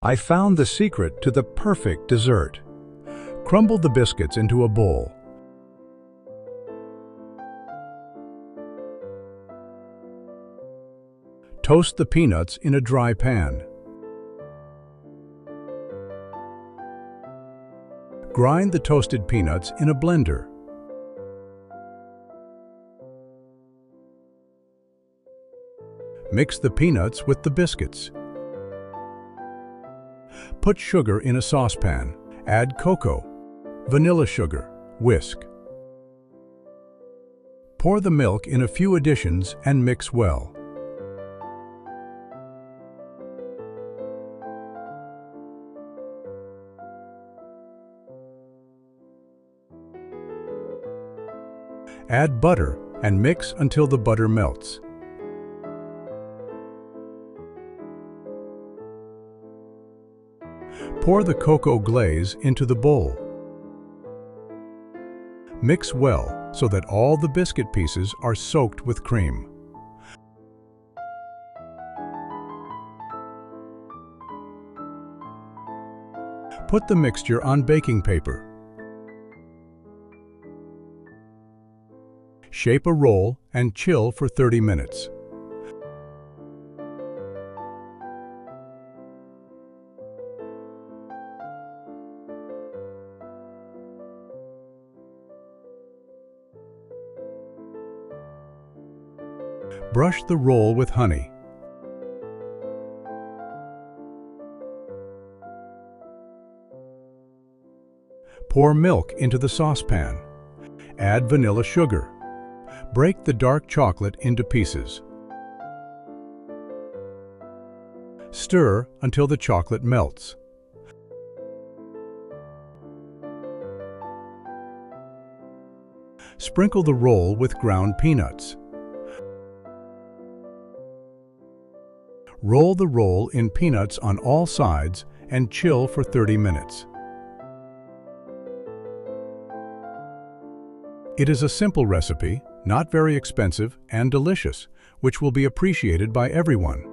I found the secret to the perfect dessert. Crumble the biscuits into a bowl. Toast the peanuts in a dry pan. Grind the toasted peanuts in a blender. Mix the peanuts with the biscuits. Put sugar in a saucepan. Add cocoa, vanilla sugar, whisk. Pour the milk in a few additions and mix well. Add butter and mix until the butter melts. Pour the cocoa glaze into the bowl. Mix well so that all the biscuit pieces are soaked with cream. Put the mixture on baking paper. Shape a roll and chill for 30 minutes. Brush the roll with honey. Pour milk into the saucepan. Add vanilla sugar. Break the dark chocolate into pieces. Stir until the chocolate melts. Sprinkle the roll with ground peanuts. Roll the roll in peanuts on all sides and chill for 30 minutes. It is a simple recipe, not very expensive and delicious, which will be appreciated by everyone.